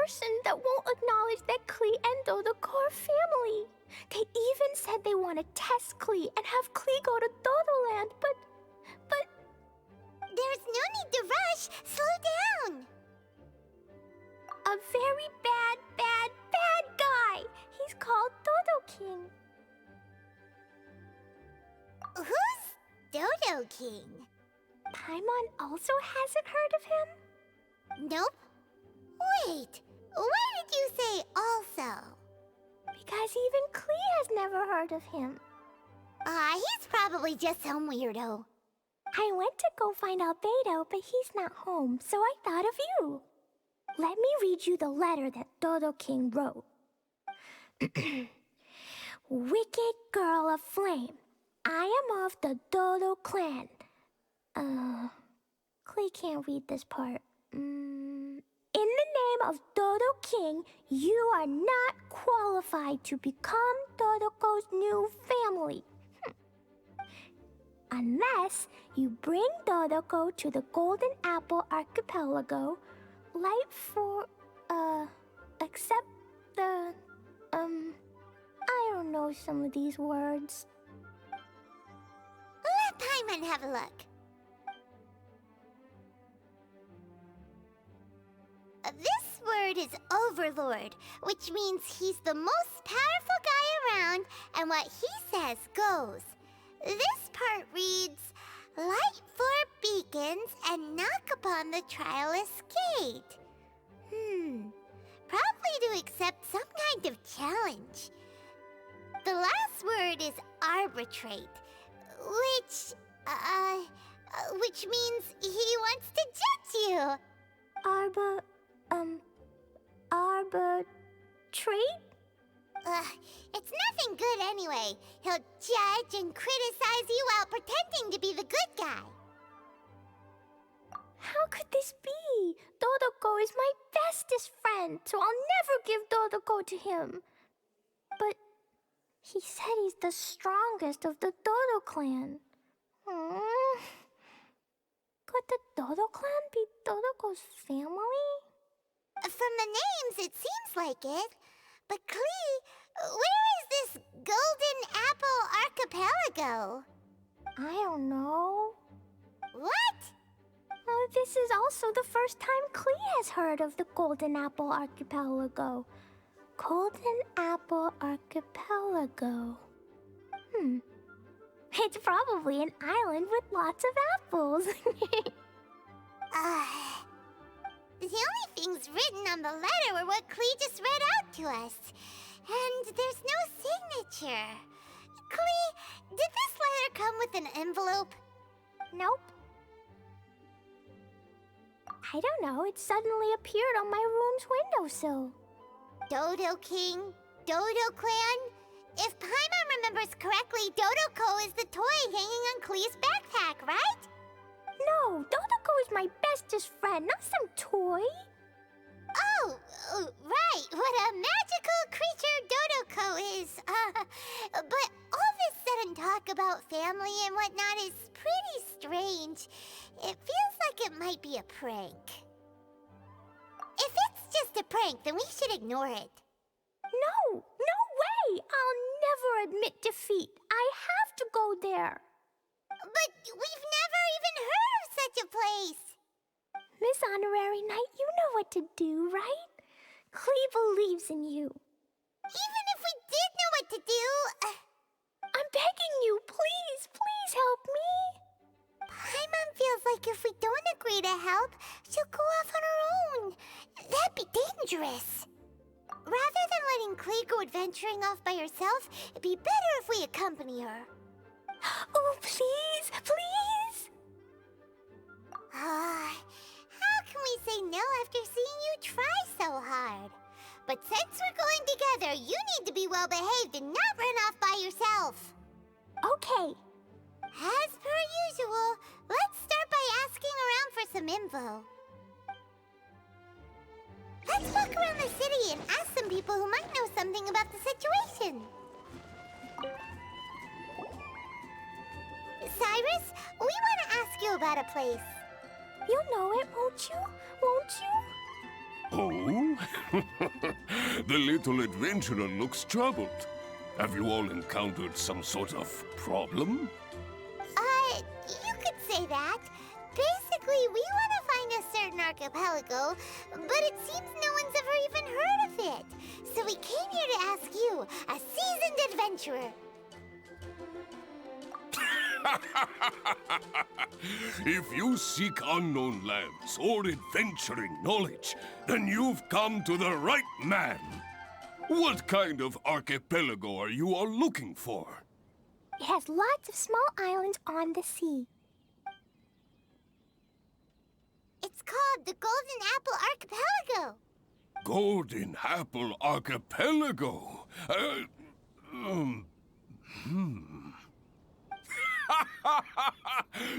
person that won't acknowledge that Klee and Dodoko are family. They even said they want to test Klee and have Klee go to Dodoland, but... There's no need to rush. Slow down. A very bad guy. He's called Dodo King. Who's Dodo King? Paimon also hasn't heard of him? Nope. Wait, why did you say also? Because even Klee has never heard of him. He's probably just some weirdo. I went to go find out Beto, but he's not home, so I thought of you. Let me read you the letter that Dodo King wrote. Wicked girl of flame, I am of the Dodo clan. Klee can't read this part. In the name of Dodo King, you are not qualified to become Dodoko's new family. Unless you bring Dodoko to the Golden Apple Archipelago, except the, I don't know some of these words. Let Paimon have a look. This word is Overlord, which means he's the most powerful guy around, and what he says goes. This part reads, light four beacons and knock upon the trialist's gate. Probably to accept some kind of challenge. The last word is arbitrate, which means he wants to judge you. Arbitrate? It's nothing good anyway. He'll judge and criticize you while pretending to be the good guy. How could this be? Dodoko is my bestest friend, so I'll never give Dodoko to him. But he said he's the strongest of the Dodo clan. Could the Dodo clan be Dodoko's family? From the names, it seems like it. But Klee, where is this Golden Apple Archipelago? I don't know. What? This is also the first time Klee has heard of the Golden Apple Archipelago. Golden Apple Archipelago. It's probably an island with lots of apples. The only things written on the letter were what Klee just read out to us. And there's no signature. Klee, did this letter come with an envelope? Nope. I don't know, it suddenly appeared on my room's windowsill. Dodo King, Dodo Clan? If Paimon remembers correctly, Dodoko is the toy hanging on Klee's backpack, right? No, Dodoko is my bestest friend, not some toy. Oh, right, what a magical creature Dodoko is. But all this sudden talk about family and whatnot is pretty strange. It feels like it might be a prank. If it's just a prank, then we should ignore it. No way! I'll never admit defeat. I have to go there. But we've never even heard of such a place. Miss Honorary Knight, you know what to do, right? Klee believes in you. Even if we did know what to do... I'm begging you, please help me. Paimon feels like if we don't agree to help, she'll go off on her own. That'd be dangerous. Rather than letting Klee go adventuring off by herself, it'd be better if we accompany her. Oh, please! How can we say no after seeing you try so hard? But since we're going together, you need to be well behaved and not run off by yourself. Okay. As per usual, let's start by asking around for some info. Let's walk around the city and ask some people who might know something about the situation. Cyrus, we want to ask you about a place. You'll know it, won't you? Won't you? Oh, The little adventurer looks troubled. Have you all encountered some sort of problem? You could say that. Basically, we want to find a certain archipelago, but it seems no one's ever even heard of it. So we came here to ask you, a seasoned adventurer. If you seek unknown lands or adventuring knowledge, then you've come to the right man. What kind of archipelago are you all looking for? It has lots of small islands on the sea. It's called the Golden Apple Archipelago. Golden Apple Archipelago?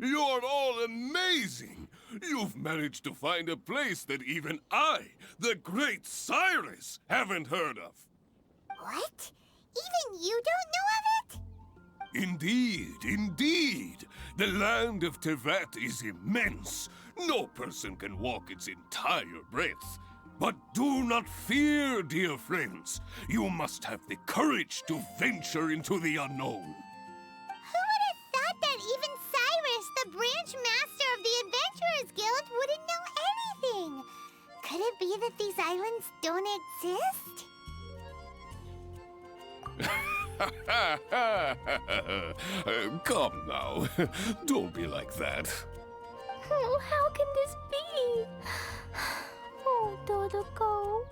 You're all amazing! You've managed to find a place that even I, the great Cyrus, haven't heard of. What? Even you don't know of it? Indeed, indeed. The land of Tevat is immense. No person can walk its entire breadth. But do not fear, dear friends. You must have the courage to venture into the unknown. Who would have thought that even Cyrus, the branch master of the Adventurers Guild, wouldn't know anything? Could it be that these islands don't exist? Come now. Don't be like that. Oh, how can this be? Oh, Dodoko.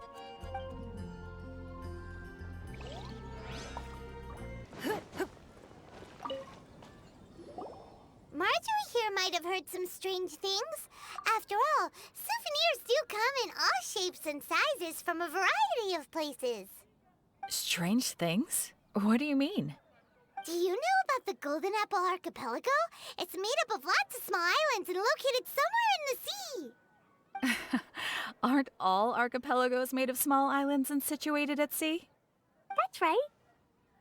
Marjorie here might have heard some strange things. After all, souvenirs do come in all shapes and sizes from a variety of places. Strange things? What do you mean? Do you know about the Golden Apple Archipelago? It's made up of lots of small islands and located somewhere in the sea. Aren't all archipelagos made of small islands and situated at sea? That's right.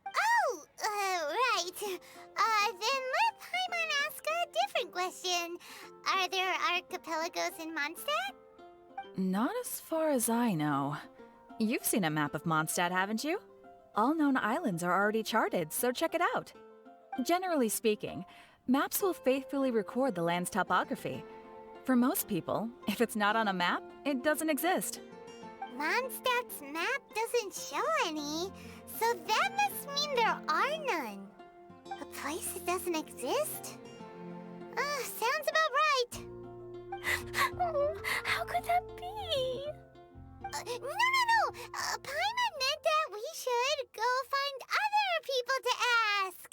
Oh, right. Then let Paimon ask a different question. Are there archipelagos in Mondstadt? Not as far as I know. You've seen a map of Mondstadt, haven't you? All known islands are already charted, so check it out. Generally speaking, maps will faithfully record the land's topography. For most people, if it's not on a map, it doesn't exist. Mondstadt's map doesn't show any, so that must mean there are none. A place that doesn't exist? Sounds about right. Oh, how could that be? No. Paimon meant that we should go find other people to ask.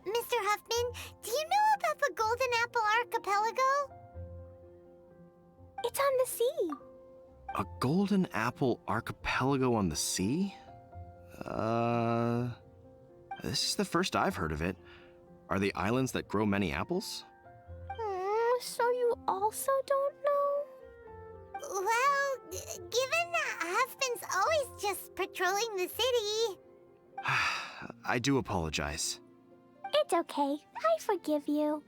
Mr. Huffman, do you know about the Golden Apple Archipelago? It's on the sea. A Golden Apple Archipelago on the sea? This is the first I've heard of it. Are the islands that grow many apples? So you also don't know? Well, given that Huffman's always just patrolling the city. I do apologize. It's okay. I forgive you.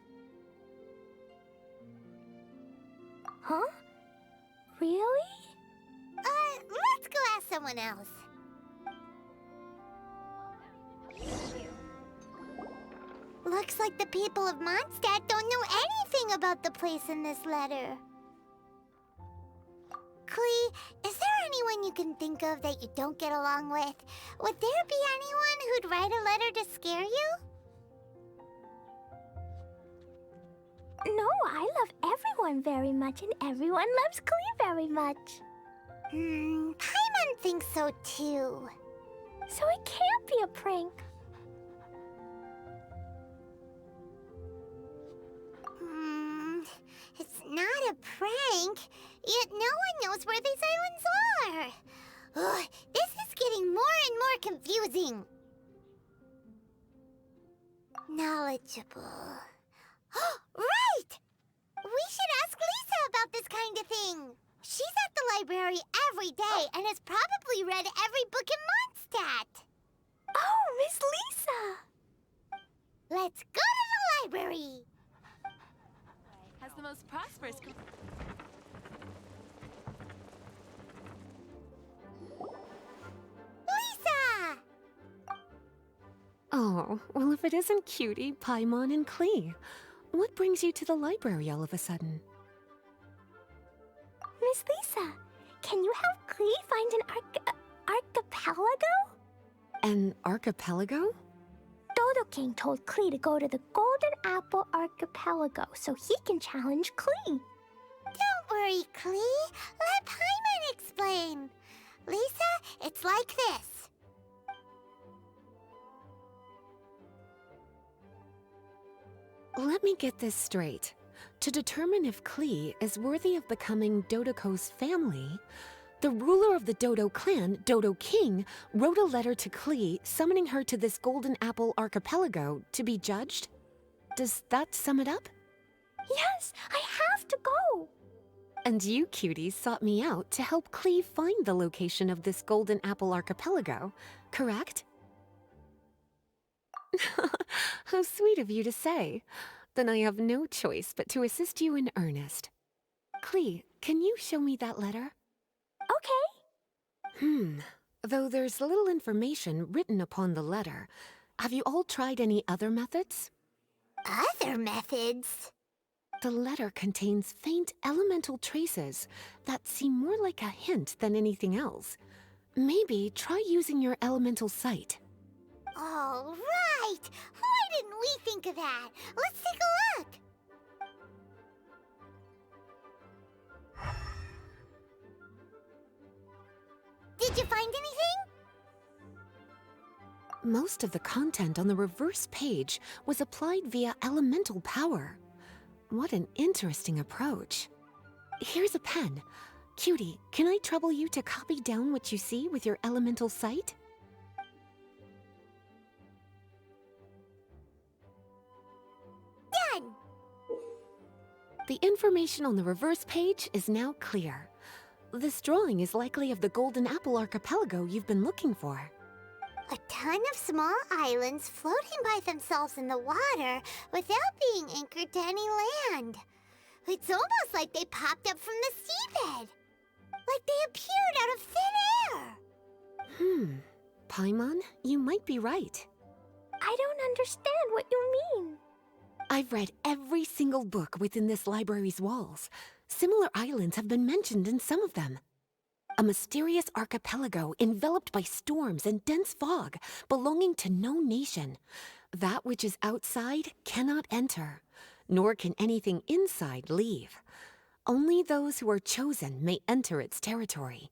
Huh? Really? Let's go ask someone else. Looks like the people of Mondstadt don't know anything about the place in this letter. Klee, is there anyone you can think of that you don't get along with? Would there be anyone who'd write a letter to scare you? No, I love everyone very much, and everyone loves Klee very much. Paimon thinks so too. So it can't be a prank. It's not a prank, yet no one knows where these islands are. Ugh, this is getting more and more confusing. Knowledgeable. Right! We should ask Lisa about this kind of thing. She's at the library every day and has probably read every book in Mondstadt. Oh, Miss Lisa! Let's go to the library. Has the most prosperous. Lisa! Oh, well, if it isn't Cutie, Paimon, and Klee, what brings you to the library all of a sudden? Miss Lisa, can you help Klee find an archipelago? An archipelago? Dodo King told Klee to go to the Golden Apple Archipelago so he can challenge Klee. Don't worry, Klee. Let Paimon explain. Lisa, it's like this. Let me get this straight. To determine if Klee is worthy of becoming Dodoco's family, the ruler of the Dodo clan, Dodo King, wrote a letter to Klee summoning her to this Golden Apple Archipelago to be judged? Does that sum it up? Yes, I have to go. And you cuties sought me out to help Klee find the location of this Golden Apple Archipelago, correct? How sweet of you to say. Then I have no choice but to assist you in earnest. Klee, can you show me that letter? Okay. Though there's little information written upon the letter, have you all tried any other methods? Other methods? The letter contains faint elemental traces that seem more like a hint than anything else. Maybe try using your elemental sight. All right. Why didn't we think of that? Let's take a look. Did you find anything? Most of the content on the reverse page was applied via elemental power. What an interesting approach. Here's a pen. Cutie, can I trouble you to copy down what you see with your elemental sight? Done. The information on the reverse page is now clear. This drawing is likely of the Golden Apple Archipelago you've been looking for. A ton of small islands floating by themselves in the water without being anchored to any land. It's almost like they popped up from the seabed. Like they appeared out of thin air. Paimon, you might be right. I don't understand what you mean. I've read every single book within this library's walls. Similar islands have been mentioned in some of them. A mysterious archipelago enveloped by storms and dense fog, belonging to no nation. That which is outside cannot enter, nor can anything inside leave. Only those who are chosen may enter its territory.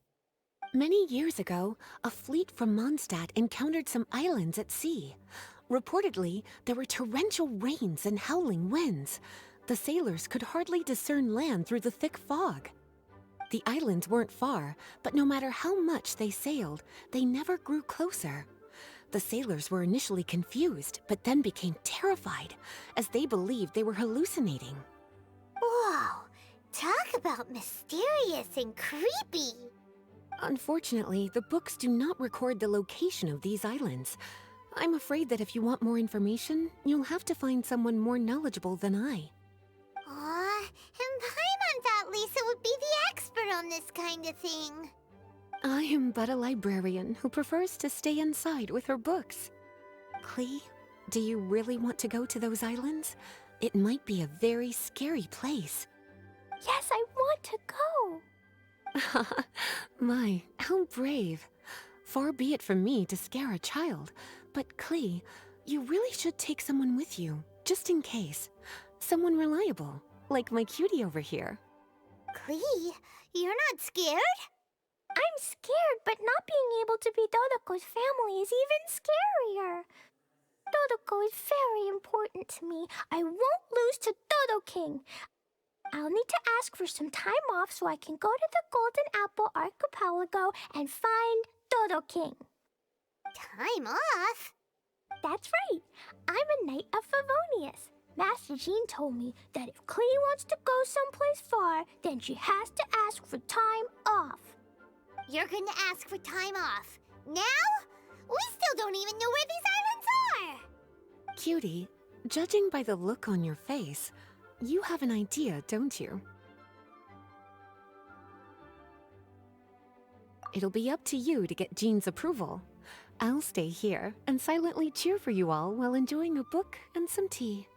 Many years ago, a fleet from Mondstadt encountered some islands at sea. Reportedly, there were torrential rains and howling winds. The sailors could hardly discern land through the thick fog. The islands weren't far, but no matter how much they sailed, they never grew closer. The sailors were initially confused, but then became terrified, as they believed they were hallucinating. Whoa, talk about mysterious and creepy. Unfortunately, the books do not record the location of these islands. I'm afraid that if you want more information, you'll have to find someone more knowledgeable than I. Aw, and Paimon thought Lisa would be the expert on this kind of thing. I am but a librarian who prefers to stay inside with her books. Klee, do you really want to go to those islands? It might be a very scary place. Yes, I want to go. My, how brave. Far be it from me to scare a child, but Klee, you really should take someone with you, just in case. Someone reliable, like my cutie over here. Klee, you're not scared? I'm scared, but not being able to be Dodoco's family is even scarier. Dodoco is very important to me. I won't lose to Dodo King. I'll need to ask for some time off so I can go to the Golden Apple Archipelago and find Dodo King. Time off? That's right. I'm a Knight of Favonius. Master Jean told me that if Klee wants to go someplace far, then she has to ask for time off. You're gonna ask for time off. Now? We still don't even know where these islands are! Cutie, judging by the look on your face, you have an idea, don't you? It'll be up to you to get Jean's approval. I'll stay here and silently cheer for you all while enjoying a book and some tea.